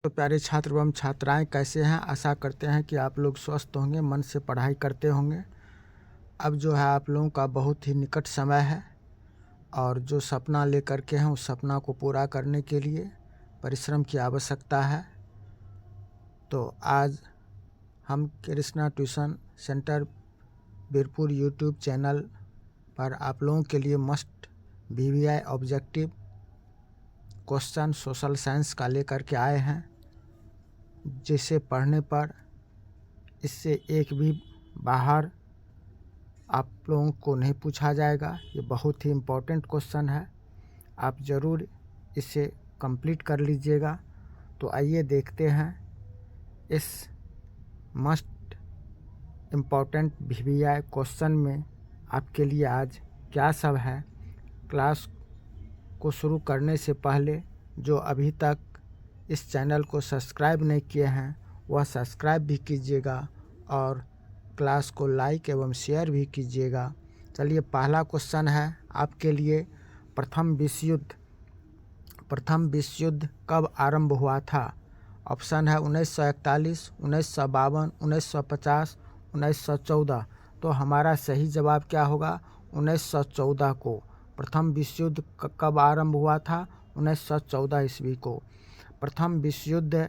तो प्यारे छात्र एवं छात्राएं कैसे हैं। आशा करते हैं कि आप लोग स्वस्थ होंगे, मन से पढ़ाई करते होंगे। अब जो है आप लोगों का बहुत ही निकट समय है और जो सपना लेकर के हैं उस सपना को पूरा करने के लिए परिश्रम की आवश्यकता है। तो आज हम Krishna tuition centre Birpur YouTube channel पर आप लोगों के लिए must VVI objective question social science का लेकर के आए हैं, जिसे पढ़ने पर इससे एक भी बाहर आप लोगों को नहीं पूछा जाएगा। ये बहुत ही इम्पोर्टेंट क्वेश्चन है, आप ज़रूर इसे कंप्लीट कर लीजिएगा। तो आइए देखते हैं इस मस्ट इम्पोर्टेंट VVI क्वेश्चन में आपके लिए आज क्या सब है। क्लास को शुरू करने से पहले जो अभी तक इस चैनल को सब्सक्राइब नहीं किए हैं वह सब्सक्राइब भी कीजिएगा और क्लास को लाइक एवं शेयर भी कीजिएगा। चलिए, पहला क्वेश्चन है आपके लिए। प्रथम विश्व युद्ध कब आरंभ हुआ था? ऑप्शन है 1941, 1952, 1950, 1914। तो हमारा सही जवाब क्या होगा? 1914 को। प्रथम विश्व युद्ध कब आरंभ हुआ था? 1914 ईस्वी को। प्रथम विश्व युद्ध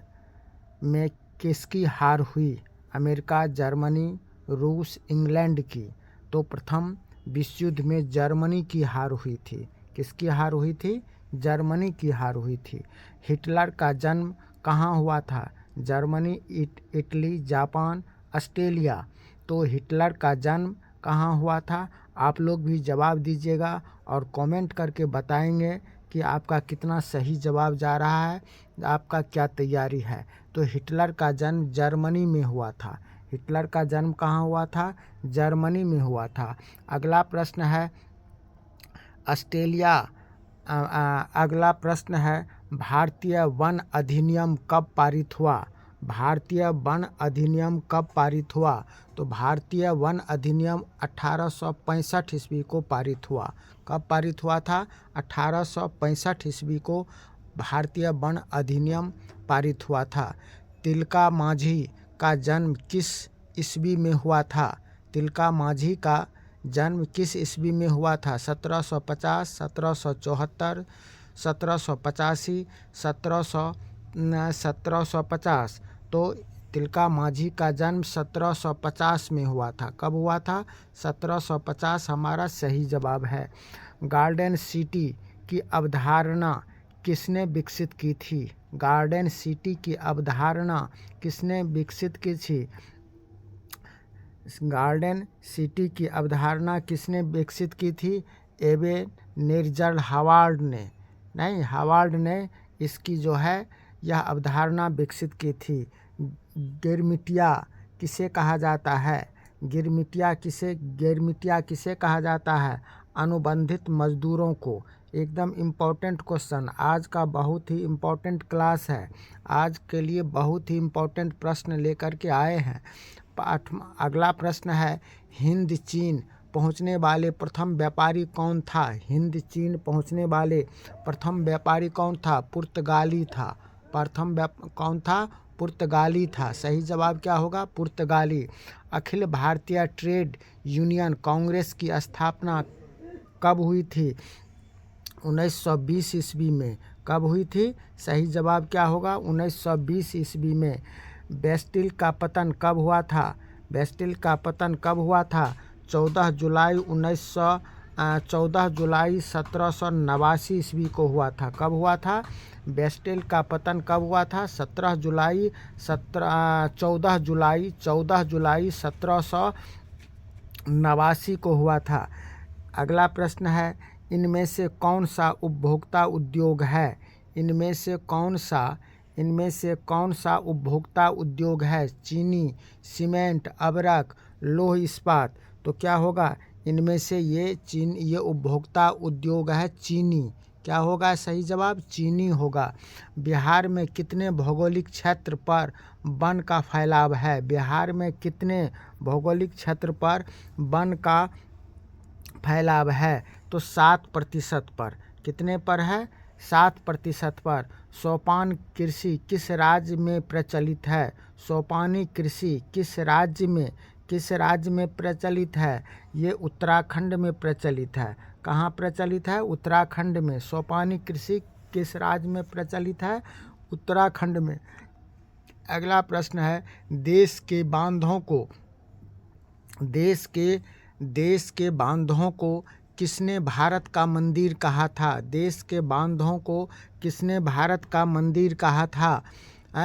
में किसकी हार हुई? अमेरिका, जर्मनी, रूस, इंग्लैंड की। तो प्रथम विश्व युद्ध में जर्मनी की हार हुई थी। किसकी हार हुई थी? जर्मनी की हार हुई थी। हिटलर का जन्म कहाँ हुआ था? Germany, Italy, Japan, Australia. तो हिटलर का जन्म कहाँ हुआ था? आप लोग भी जवाब दीजिएगा और कमेंट करके बताएंगे कि आपका कितना सही जवाब जा रहा है, आपका क्या तैयारी है। तो हिटलर का जन्म जर्मनी में हुआ था। हिटलर का जन्म कहाँ हुआ था? जर्मनी में हुआ था। अगला प्रश्न है अगला प्रश्न है भारतीय वन अधिनियम कब पारित हुआ? भारतीय वन अधिनियम कब पारित हुआ? तो भारतीय वन अधिनियम 1865 ईस्वी को पारित हुआ। कब पारित हुआ था? 1865 ईस्वी को भारतीय वन अधिनियम पारित हुआ था। तिलका मांझी का जन्म किस ईस्वी में हुआ था? तिलका मांझी का जन्म किस ईस्वी में हुआ था? 1750, 1774, 1785, 1750। तो तिलका मांझी का जन्म 1750 में हुआ था। कब हुआ था? 1750 हमारा सही जवाब है। गार्डन सिटी की अवधारणा किसने विकसित की थी? गार्डन सिटी की अवधारणा किसने विकसित की थी? गार्डन सिटी की अवधारणा किसने विकसित की थी? एबेनेज़र हावर्ड ने इसकी जो है यह अवधारणा विकसित की थी। गिरमिटिया किसे कहा जाता है? गिरमिटिया किसे कहा जाता है? अनुबंधित मजदूरों को। एकदम इम्पोर्टेंट क्वेश्चन, आज का बहुत ही इम्पोर्टेंट क्लास है। आज के लिए बहुत ही इम्पोर्टेंट प्रश्न लेकर के आए हैं। अगला प्रश्न है हिंद चीन पहुंचने वाले प्रथम व्यापारी कौन था? हिंद चीन पहुंचने वाले प्रथम व्यापारी कौन था? पुर्तगाली था। कौन था? पुर्तगाली था। सही जवाब क्या होगा? पुर्तगाली। अखिल भारतीय ट्रेड यूनियन कांग्रेस की स्थापना कब हुई थी? 1920 ईस्वी में। कब हुई थी? सही जवाब क्या होगा? 1920 ईस्वी में। बेस्टिल का पतन कब हुआ था? बेस्टिल का पतन कब हुआ था? 14 जुलाई 1789 ईस्वी को हुआ था। कब हुआ था? बेस्टिल का पतन कब हुआ था? 14 जुलाई 1789 को हुआ था। अगला प्रश्न है इनमें से कौन सा उपभोक्ता उद्योग है? इनमें से कौन सा उपभोक्ता उद्योग है? चीनी, सीमेंट, अबरक, लौह इस्पात। तो क्या होगा? इनमें से ये उपभोक्ता उद्योग है चीनी। क्या होगा सही जवाब? चीनी होगा। बिहार में कितने भौगोलिक क्षेत्र पर वन का फैलाव है? बिहार में कितने भौगोलिक क्षेत्र पर वन का फैलाव है? तो 7% पर। कितने पर है? 7% पर। सोपान कृषि किस राज्य में प्रचलित है? सोपानी कृषि किस राज्य में प्रचलित है? ये उत्तराखंड में प्रचलित है। कहाँ प्रचलित है? उत्तराखंड में। सोपानी कृषि किस राज्य में प्रचलित है? उत्तराखंड में। अगला प्रश्न है, देश के बांधों को किसने भारत का मंदिर कहा था? देश के बांधों को किसने भारत का मंदिर कहा था?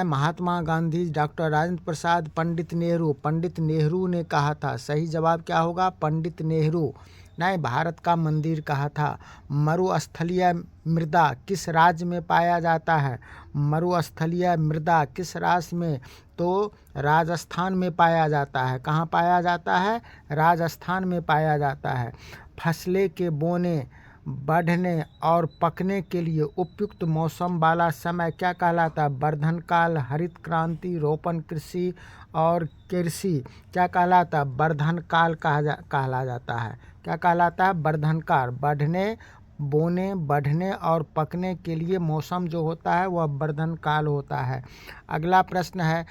महात्मा गांधी, डॉक्टर राजेंद्र प्रसाद, पंडित नेहरू। पंडित नेहरू ने कहा था। सही जवाब क्या होगा? पंडित नेहरू ने भारत का मंदिर कहा था। मरुस्थलीय मृदा किस राज्य में पाया जाता है? मरुस्थलीय मृदा किस राज्य में? तो राजस्थान में पाया जाता है। कहाँ पाया जाता है? राजस्थान में पाया जाता है। फसलें के बोने, बढ़ने और पकने के लिए उपयुक्त मौसम वाला समय क्या कहलाता है? वर्धन काल, हरित क्रांति, रोपण कृषि और कृषि क्या कहलाता है? वर्धन काल कहला जाता है। क्या कहलाता है? वर्धन काल। बोने, बढ़ने और पकने के लिए मौसम जो होता है वह वर्धन काल होता है। अगला प्रश्न है,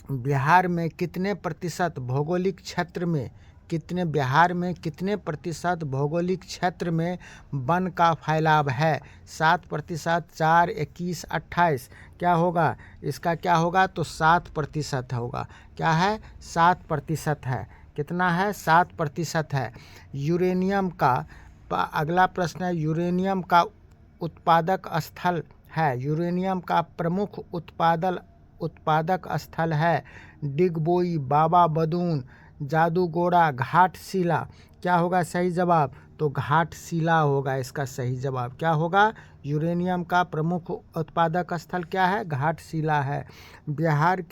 बिहार में कितने प्रतिशत भौगोलिक क्षेत्र में वन का फैलाव है? 7%, 4, 21, 28। क्या होगा? इसका क्या होगा? तो 7% होगा। क्या है? 7% है। कितना है? 7% है। यूरेनियम का अगला प्रश्न है, यूरेनियम का उत्पादक स्थल है। यूरेनियम का प्रमुख उत्पादक स्थल है डिगबोई, बाबा बदून, जादूगोड़ा, घाटशिला। क्या होगा सही जवाब? तो घाटशिला होगा इसका सही जवाब। क्या होगा? यूरेनियम का प्रमुख उत्पादक स्थल क्या है? घाटशिला है। बिहार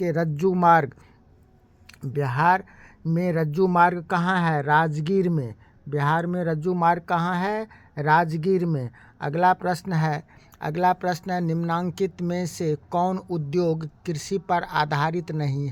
में रज्जू मार्ग कहाँ है? राजगीर में। बिहार में रज्जू मार्ग कहाँ है? राजगीर में। अगला प्रश्न है, निम्नांकित में से कौन उद्योग कृषि पर आधारित नहीं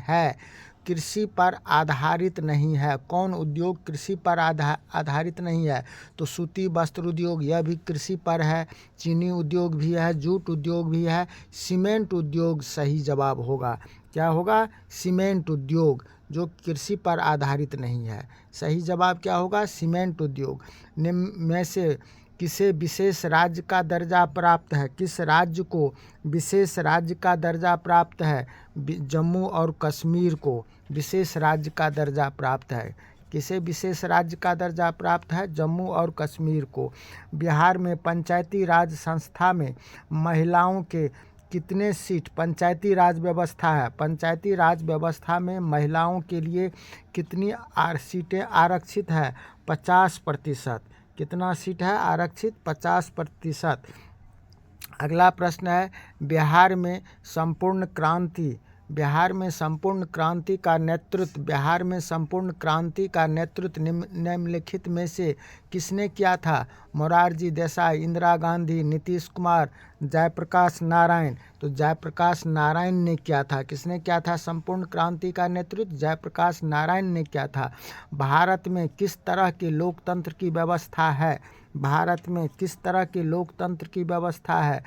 है? कौन उद्योग कृषि पर आधारित नहीं है? तो सूती वस्त्र उद्योग, यह भी कृषि पर है। चीनी उद्योग भी है, जूट उद्योग भी है, सीमेंट उद्योग सही जवाब होगा। क्या होगा? सीमेंट उद्योग, जो कृषि पर आधारित नहीं है। सही जवाब क्या होगा? सीमेंट उद्योग। निम्न में से किसे विशेष राज्य का दर्जा प्राप्त है? किस राज्य को विशेष राज्य का दर्जा प्राप्त है? जम्मू और कश्मीर को विशेष राज्य का दर्जा प्राप्त है। किसे विशेष राज्य का दर्जा प्राप्त है? जम्मू और कश्मीर को। बिहार में पंचायती राज संस्था में महिलाओं के कितने सीट पंचायती राज व्यवस्था है? पंचायती राज व्यवस्था में महिलाओं के लिए कितनी सीटें आरक्षित है? 50%। कितना सीट है आरक्षित? 50%। अगला प्रश्न है, बिहार में संपूर्ण क्रांति का नेतृत्व निम्नलिखित में से किसने किया था? मोरारजी देसाई, इंदिरा गांधी, नीतीश कुमार, जयप्रकाश नारायण। तो जयप्रकाश नारायण ने किया था। किसने किया था संपूर्ण क्रांति का नेतृत्व? जयप्रकाश नारायण ने किया था। भारत में किस तरह के लोकतंत्र की व्यवस्था है? भारत में किस तरह के लोकतंत्र की व्यवस्था है?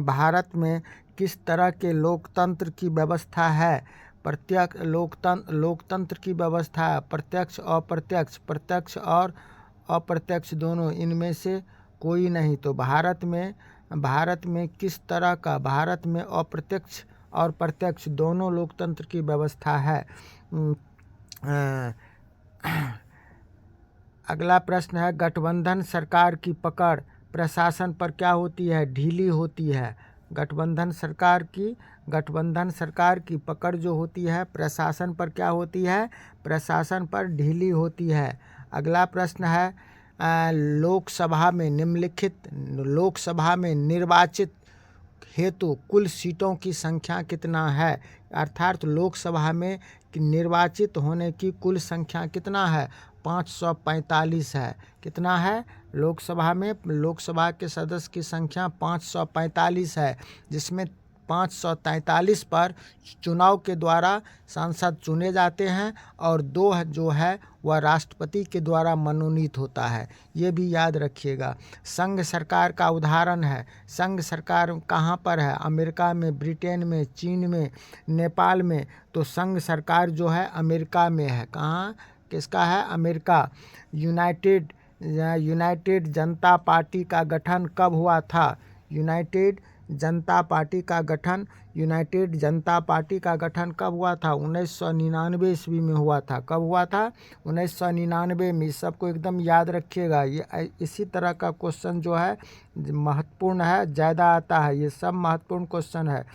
भारत में किस तरह के लोकतंत्र की व्यवस्था है? लोकतंत्र की व्यवस्था है प्रत्यक्ष और अप्रत्यक्ष दोनों, इनमें से कोई नहीं। तो भारत में किस तरह का? भारत में अप्रत्यक्ष और प्रत्यक्ष दोनों लोकतंत्र की व्यवस्था है। अगला प्रश्न है, गठबंधन सरकार की पकड़ प्रशासन पर क्या होती है? ढीली होती है। गठबंधन सरकार की पकड़ जो होती है प्रशासन पर क्या होती है? प्रशासन पर ढीली होती है। अगला प्रश्न है, लोकसभा में निर्वाचित हेतु कुल सीटों की संख्या कितना है? अर्थात लोकसभा में निर्वाचित होने की कुल संख्या कितना है? 545 है। कितना है? लोकसभा के सदस्य की संख्या 545 है, जिसमें 543 पर चुनाव के द्वारा सांसद चुने जाते हैं और 2 जो है वह राष्ट्रपति के द्वारा मनोनीत होता है। ये भी याद रखिएगा। संघ सरकार का उदाहरण है। संघ सरकार कहाँ पर है? अमेरिका में, ब्रिटेन में, चीन में, नेपाल में। तो संघ सरकार जो है अमेरिका में है। कहाँ? किसका है? अमेरिका। यूनाइटेड जनता पार्टी का गठन कब हुआ था? यूनाइटेड जनता पार्टी का गठन कब हुआ था? 1999 ईस्वी में हुआ था। कब हुआ था? 1999 में। सबको एकदम याद रखिएगा। ये इसी तरह का क्वेश्चन जो है महत्वपूर्ण है, ज़्यादा आता है। ये सब महत्वपूर्ण क्वेश्चन है।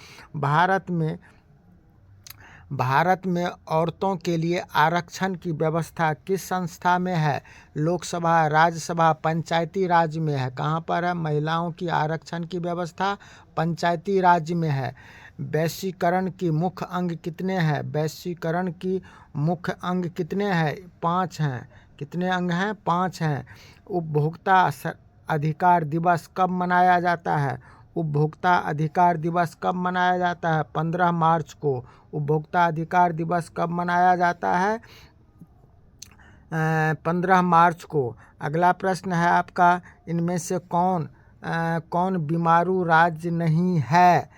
भारत में औरतों के लिए आरक्षण की व्यवस्था किस संस्था में है? लोकसभा, राज्यसभा, पंचायती राज में है। कहाँ पर है? महिलाओं की आरक्षण की व्यवस्था पंचायती राज में है। वैश्वीकरण की मुख्य अंग कितने हैं? वैश्वीकरण की मुख्य अंग कितने हैं? 5 हैं। कितने अंग हैं? 5 हैं। उपभोक्ता अधिकार दिवस कब मनाया जाता है? उपभोक्ता अधिकार दिवस कब मनाया जाता है? 15 मार्च को। उपभोक्ता अधिकार दिवस कब मनाया जाता है? 15 मार्च को। अगला प्रश्न है आपका, इनमें से कौन बीमारू राज्य नहीं है?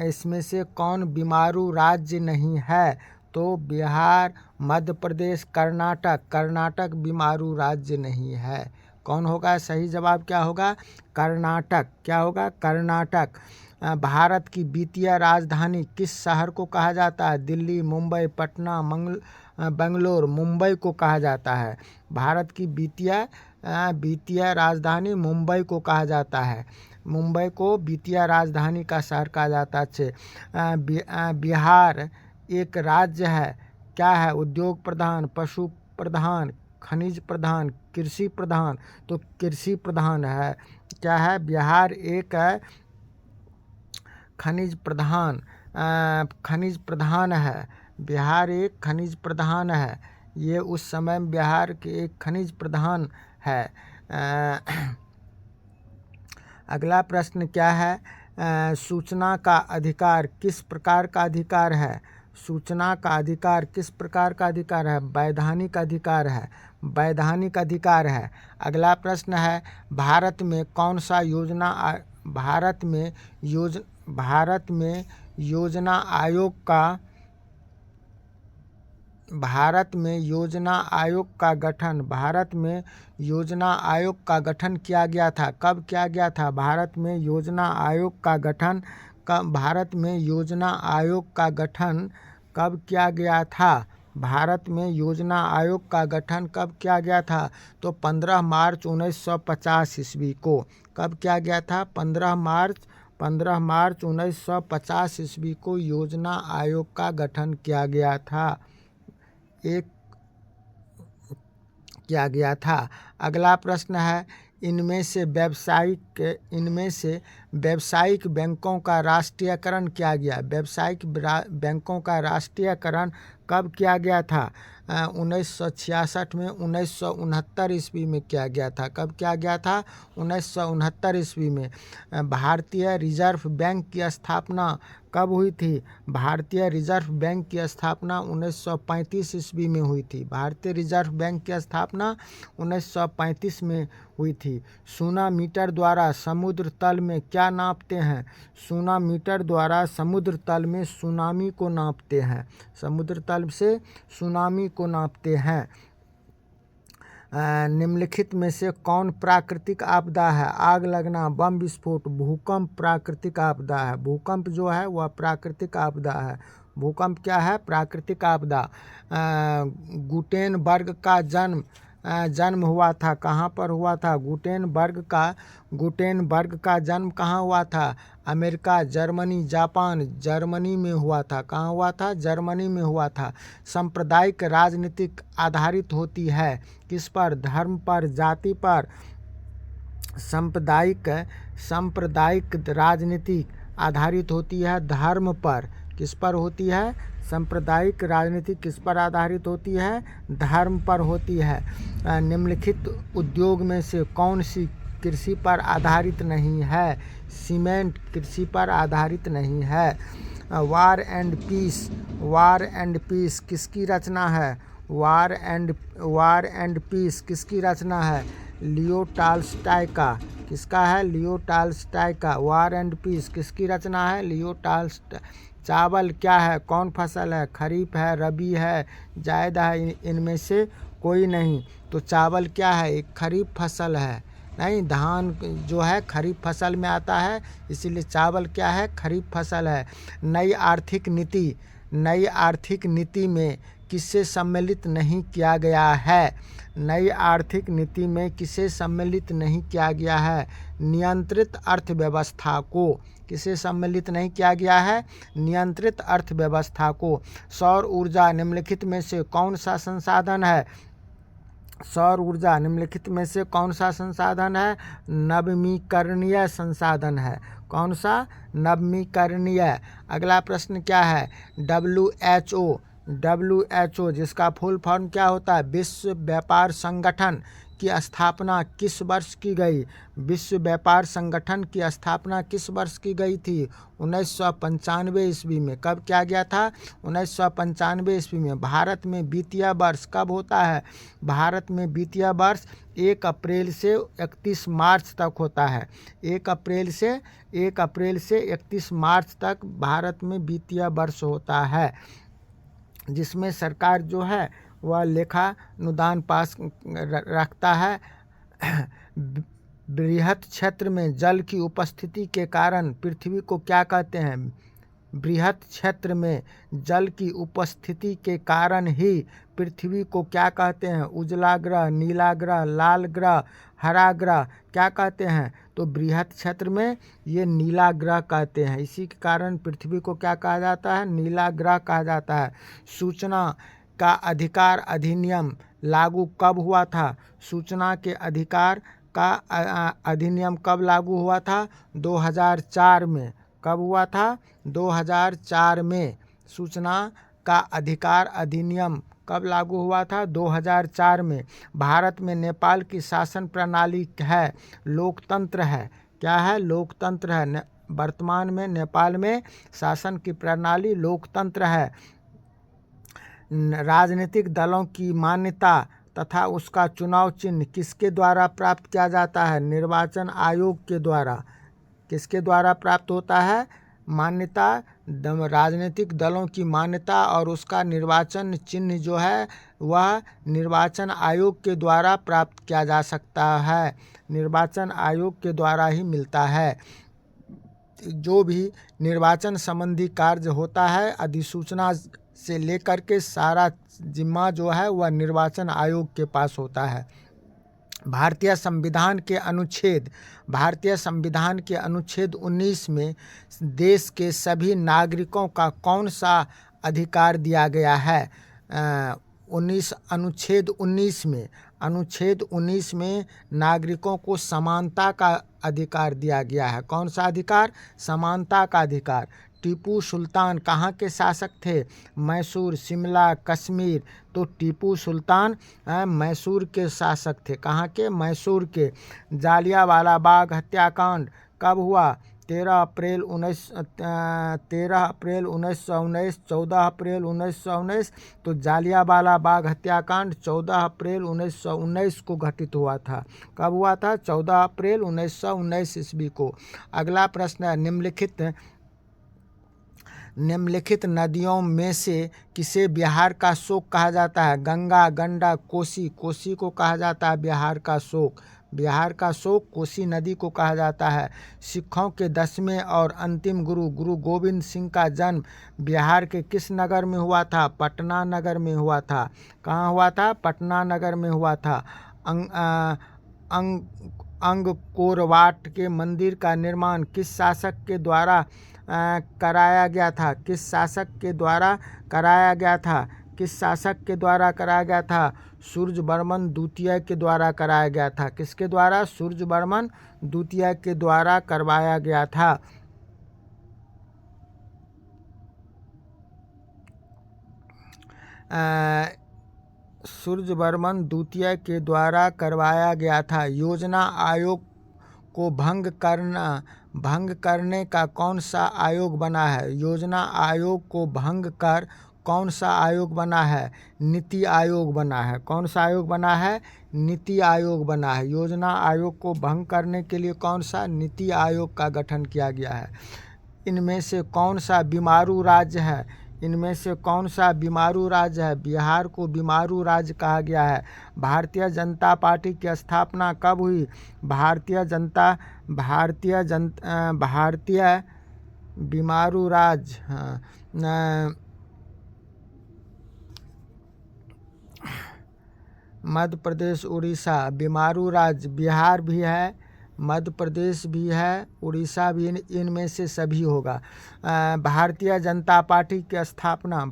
इसमें से कौन बीमारू राज्य नहीं है? तो बिहार, मध्य प्रदेश, कर्नाटक बीमारू राज्य नहीं है। कौन होगा? सही जवाब क्या होगा? कर्नाटक। क्या होगा? कर्नाटक। भारत की वित्तीय राजधानी किस शहर को कहा जाता है? दिल्ली, मुंबई, पटना, बेंगलोर। मुंबई को कहा जाता है। भारत की वित्तीय राजधानी मुंबई को कहा जाता है। मुंबई को वित्तीय राजधानी का शहर कहा जाता है। बिहार एक राज्य है। क्या है? उद्योग प्रधान, पशु प्रधान, खनिज प्रधान, कृषि प्रधान। तो कृषि प्रधान है। क्या है? बिहार एक खनिज प्रधान है। बिहार एक खनिज प्रधान है। ये उस समय बिहार के एक खनिज प्रधान है। अगला प्रश्न क्या है? सूचना का अधिकार किस प्रकार का अधिकार है? सूचना का अधिकार किस प्रकार का अधिकार है? वैधानिक अधिकार है। वैधानिक अधिकार है। अगला प्रश्न है, भारत में कौन सा योजना भारत में योजना आयोग का गठन किया गया था। कब किया गया था? भारत में योजना आयोग का गठन कब किया गया था? भारत में योजना आयोग का गठन कब किया गया था? तो 15 मार्च 1950 ईस्वी को। कब किया गया था? 15 मार्च 1950 ईस्वी को योजना आयोग का गठन किया गया था। अगला प्रश्न है, इनमें से व्यावसायिक बैंकों का राष्ट्रीयकरण किया गया। व्यावसायिक बैंकों का राष्ट्रीयकरण कब किया गया था? 1966 में, 1969 ईस्वी में किया गया था। कब किया गया था? 1969 ईस्वी में। भारतीय रिजर्व बैंक की स्थापना कब हुई थी? भारतीय रिजर्व बैंक की स्थापना 1935 ईस्वी में हुई थी। भारतीय रिजर्व बैंक की स्थापना 1935 में हुई थी। सोनामीटर द्वारा समुद्र तल में क्या नापते हैं? सोनामीटर द्वारा समुद्र तल में सुनामी को नापते हैं। समुद्र तल से सुनामी को नापते हैं। निम्नलिखित में से कौन प्राकृतिक आपदा है? आग लगना, बम विस्फोट, भूकंप प्राकृतिक आपदा है। भूकंप जो है वह प्राकृतिक आपदा है। भूकंप क्या है? प्राकृतिक आपदा। गुटेनबर्ग का जन्म हुआ था। कहाँ पर हुआ था? गुटेनबर्ग का जन्म कहाँ हुआ था? America, Germany, Japan. जर्मनी में हुआ था। कहाँ हुआ था? जर्मनी में हुआ था। सांप्रदायिक राजनीति आधारित होती है किस पर? धर्म पर, जाति पर। सांप्रदायिक राजनीति आधारित होती है धर्म पर। किस पर होती है? सांप्रदायिक राजनीति किस पर आधारित होती है? धर्म पर होती है। निम्नलिखित उद्योग में से कौन सी कृषि पर आधारित नहीं है। सीमेंट कृषि पर आधारित नहीं है। वार एंड पीस किसकी रचना है? वार एंड पीस किसकी रचना है? लियो टॉल्स्टॉय का। किसका है? लियो टॉल्स्टॉय का। वार एंड पीस किसकी रचना है? Leo Tolstoy. चावल क्या है? कौन फसल है? खरीफ है, रबी है, जायद है, इनमें से कोई नहीं। तो चावल क्या है? एक खरीफ फसल है। नहीं, धान जो है खरीफ फसल में आता है, इसीलिए चावल क्या है? खरीफ फसल है। नई आर्थिक नीति में किसे सम्मिलित नहीं किया गया है? नई आर्थिक नीति में किसे सम्मिलित नहीं किया गया है? नियंत्रित अर्थव्यवस्था को। किसे सम्मिलित नहीं किया गया है? नियंत्रित अर्थव्यवस्था को। सौर ऊर्जा निम्नलिखित में से कौन सा संसाधन है? सौर ऊर्जा निम्नलिखित में से कौन सा संसाधन है? नवीकरणीय संसाधन है। कौन सा? नवीकरणीय। अगला प्रश्न क्या है? WHO जिसका फुल फॉर्म क्या होता है? विश्व व्यापार संगठन की स्थापना किस वर्ष की गई? विश्व व्यापार संगठन की स्थापना किस वर्ष की गई थी? 1995 ईस्वी में। कब किया गया था? 1995 ईस्वी में। भारत में वित्तीय वर्ष कब होता है? भारत में वित्तीय वर्ष 1 अप्रैल से 31 मार्च तक होता है। 1 अप्रैल से 31 मार्च तक भारत में वित्तीय वर्ष होता है, जिसमें सरकार जो है वह लेखा अनुदान पास रखता है। बृहत क्षेत्र में जल की उपस्थिति के कारण पृथ्वी को क्या कहते हैं? बृहत क्षेत्र में जल की उपस्थिति के कारण ही पृथ्वी को क्या कहते हैं? उजला ग्रह, नीला ग्रह, लाल ग्रह, हरा ग्रह क्या कहते हैं? तो बृहत क्षेत्र में ये नीला ग्रह कहते हैं। इसी के कारण पृथ्वी को क्या कहा जाता है? नीला ग्रह कहा जाता है। सूचना का अधिकार अधिनियम लागू कब हुआ था? सूचना के अधिकार का अधिनियम कब लागू हुआ था? 2004 में। कब हुआ था? 2004 में। सूचना का अधिकार अधिनियम कब लागू हुआ था? 2004 में। भारत में नेपाल की शासन प्रणाली है? लोकतंत्र है। क्या है? लोकतंत्र है। वर्तमान में नेपाल में शासन की प्रणाली लोकतंत्र है। राजनीतिक दलों की मान्यता तथा उसका चुनाव चिन्ह किसके द्वारा प्राप्त किया जाता है? निर्वाचन आयोग के द्वारा। किसके द्वारा प्राप्त होता है? मान्यता, राजनीतिक दलों की मान्यता और उसका निर्वाचन चिन्ह जो है वह निर्वाचन आयोग के द्वारा प्राप्त किया जा सकता है। निर्वाचन आयोग के द्वारा ही मिलता है। जो भी निर्वाचन संबंधी कार्य होता है, अधिसूचना से लेकर के सारा जिम्मा जो है वह निर्वाचन आयोग के पास होता है। भारतीय संविधान के अनुच्छेद 19 में देश के सभी नागरिकों का कौन सा अधिकार दिया गया है? अनुच्छेद 19 में नागरिकों को समानता का अधिकार दिया गया है। कौन सा अधिकार? समानता का अधिकार। टीपू सुल्तान कहाँ के शासक थे? मैसूर, शिमला, कश्मीर। तो टीपू सुल्तान मैसूर के शासक थे। कहाँ के? मैसूर के। जालियांवाला बाग हत्याकांड कब हुआ? 13 अप्रैल 1919, 14 अप्रैल 1919। तो जालियांवाला बाग हत्याकांड 14 अप्रैल 1919 को घटित हुआ था। कब हुआ था? 14 अप्रैल 1919 ईस्वी को। अगला प्रश्न है, निम्नलिखित नदियों में से किसे बिहार का शोक कहा जाता है? गंगा, गंडक, कोसी। कोसी को कहा जाता है बिहार का शोक। बिहार का शोक कोसी नदी को कहा जाता है। सिखों के 10वें और अंतिम गुरु गोविंद सिंह का जन्म बिहार के किस नगर में हुआ था? पटना नगर में हुआ था। कहाँ हुआ था? पटना नगर में हुआ था। अंगकोरवाट के मंदिर का निर्माण किस शासक के द्वारा कराया गया था? किस शासक के द्वारा कराया गया था? किस शासक के द्वारा कराया गया था? सूरजवर्मन द्वितीय के द्वारा कराया गया था। किसके द्वारा? सूरजवर्मन द्वितीय के द्वारा करवाया गया था। सूरजवर्मन द्वितीय के द्वारा करवाया गया था। योजना को भंग करने का कौन सा आयोग बना है? योजना आयोग को भंग कर कौन सा आयोग बना है? नीति आयोग बना है। कौन सा आयोग बना है? नीति आयोग बना है। योजना आयोग को भंग करने के लिए कौन सा? नीति आयोग का गठन किया गया है। इनमें से कौन सा बीमारू राज्य है? इनमें से कौन सा बीमारू राज्य है? बिहार को बीमारू राज्य कहा गया है। भारतीय जनता पार्टी की स्थापना कब हुई? भारतीय बीमारू राज्य, हाँ, मध्य प्रदेश, उड़ीसा। बीमारू राज्य बिहार भी है, मध्य प्रदेश भी है, उड़ीसा भी, इनमें से सभी होगा। भारतीय जनता पार्टी की स्थापना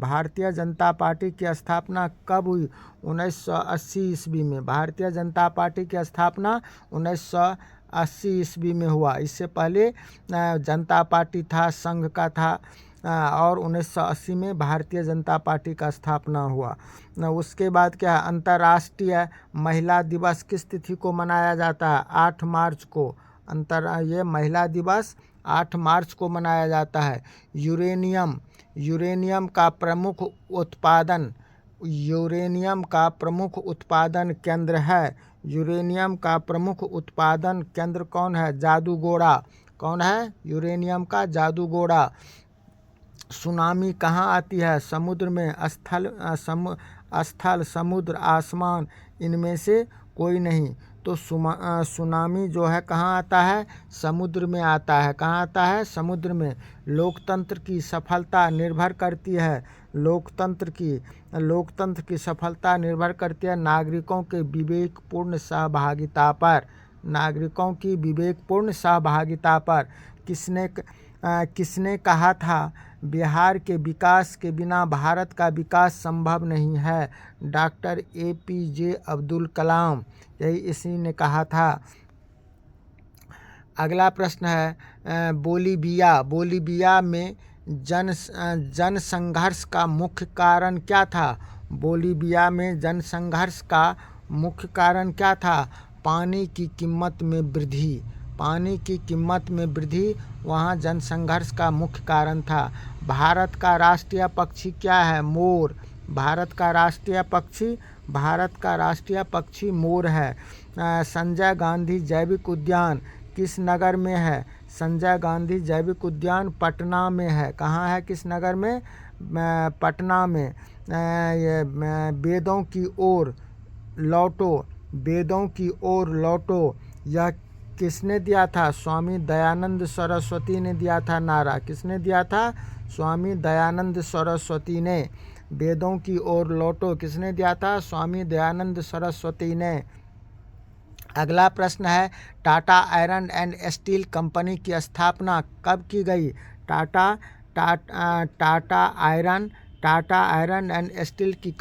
कब हुई? 1980 ईस्वी में। भारतीय जनता पार्टी की स्थापना 1980 ईस्वी में हुआ। इससे पहले जनता पार्टी था, संघ का था, और 1980 में भारतीय जनता पार्टी का स्थापना हुआ। उसके बाद क्या है? अंतर्राष्ट्रीय महिला दिवस किस तिथि को मनाया जाता है? 8 मार्च को। ये महिला दिवस 8 मार्च को मनाया जाता है। यूरेनियम का प्रमुख उत्पादन केंद्र है। यूरेनियम का प्रमुख उत्पादन केंद्र कौन है? जादूगोड़ा। कौन है? यूरेनियम का जादूगोड़ा। सुनामी कहाँ आती है? समुद्र में। स्थल, समुद्र, आसमान, इनमें से कोई नहीं। तो सुनामी जो है कहाँ आता है? समुद्र में आता है। कहाँ आता है? समुद्र में। लोकतंत्र की सफलता निर्भर करती है नागरिकों के विवेकपूर्ण सहभागिता पर। किसने कहा था बिहार के विकास के बिना भारत का विकास संभव नहीं है? डॉक्टर APJ अब्दुल कलाम, यही इसी ने कहा था। अगला प्रश्न है बोलीविया में जनसंघर्ष का मुख्य कारण क्या था? बोलीविया में जनसंघर्ष का मुख्य कारण क्या था? पानी की कीमत में वृद्धि वहाँ जनसंघर्ष का मुख्य कारण था। भारत का राष्ट्रीय पक्षी क्या है? मोर। भारत का राष्ट्रीय पक्षी मोर है। संजय गांधी जैविक उद्यान किस नगर में है? संजय गांधी जैविक उद्यान पटना में है। कहाँ है? किस नगर में? पटना में। वेदों की ओर लौटो, यह किसने दिया था? स्वामी दयानंद सरस्वती ने दिया था नारा। किसने दिया था? स्वामी दयानंद सरस्वती ने। वेदों की ओर लौटो किसने दिया था? स्वामी दयानंद सरस्वती ने। अगला प्रश्न है Tata iron and steel company की स्थापना कब की गई? टाटा आयरन एंड स्टील की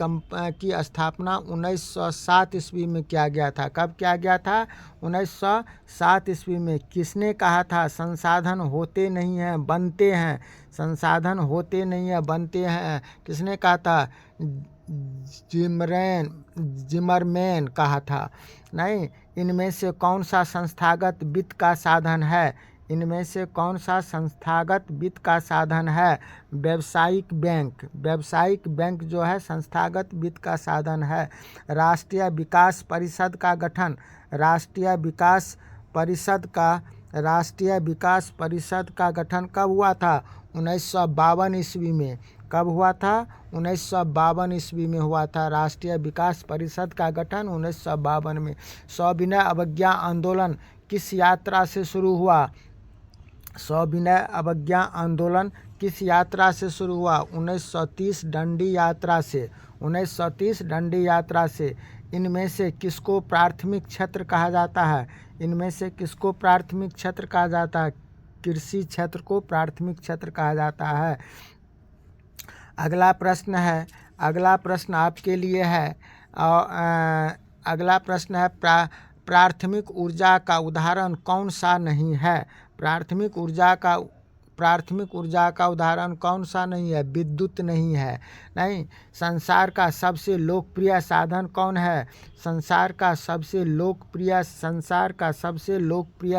स्थापना 1907 ईस्वी में किया गया था। कब किया गया था? 1907 ईस्वी में। किसने कहा था संसाधन होते नहीं हैं बनते हैं? संसाधन होते नहीं हैं बनते हैं किसने कहा था? जिमरमैन कहा था। नहीं, इनमें से कौन सा संस्थागत वित्त का साधन है? इनमें से कौन सा संस्थागत वित्त का साधन है? व्यावसायिक बैंक जो है संस्थागत वित्त का साधन है। राष्ट्रीय विकास परिषद का गठन कब हुआ था? 1952 ईस्वी में। कब हुआ था? 1952 ईस्वी में हुआ था राष्ट्रीय विकास परिषद का गठन 1952 में। सविनय अवज्ञा आंदोलन किस यात्रा से शुरू हुआ? सविनय अवज्ञा आंदोलन किस यात्रा से शुरू हुआ? 1930 डंडी यात्रा से। इनमें से किसको प्राथमिक क्षेत्र कहा जाता है? कृषि क्षेत्र को प्राथमिक क्षेत्र कहा जाता है। अगला प्रश्न आपके लिए है। अगला प्रश्न है प्राथमिक ऊर्जा का उदाहरण कौन सा नहीं है? प्राथमिक ऊर्जा का प्राथमिक ऊर्जा का उदाहरण कौन सा नहीं है? विद्युत नहीं है। नहीं, संसार का सबसे लोकप्रिय साधन कौन है? संसार का सबसे लोकप्रिय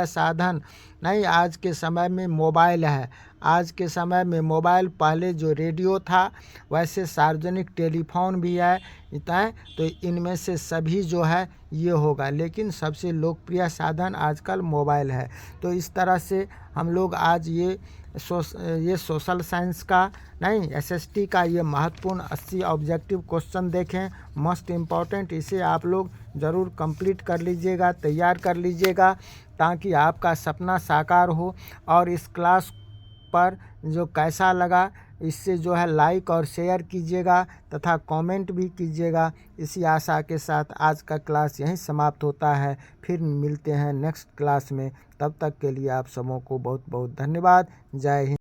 साधन नहीं, आज के समय में मोबाइल है। आज के समय में मोबाइल, पहले जो रेडियो था वैसे सार्वजनिक टेलीफोन भी है, तो इनमें से सभी जो है ये होगा, लेकिन सबसे लोकप्रिय साधन आजकल मोबाइल है। तो इस तरह से हम लोग आज ये सोशल साइंस का नहीं, एसएसटी का ये महत्वपूर्ण 80 ऑब्जेक्टिव क्वेश्चन देखें, मोस्ट इम्पॉर्टेंट। इसे आप लोग ज़रूर कंप्लीट कर लीजिएगा, तैयार कर लीजिएगा, ताकि आपका सपना साकार हो। और इस क्लास पर जो कैसा लगा, इससे जो है लाइक और शेयर कीजिएगा तथा कमेंट भी कीजिएगा। इसी आशा के साथ आज का क्लास यहीं समाप्त होता है। फिर मिलते हैं नेक्स्ट क्लास में। तब तक के लिए आप सबों को बहुत बहुत धन्यवाद। जय हिंद।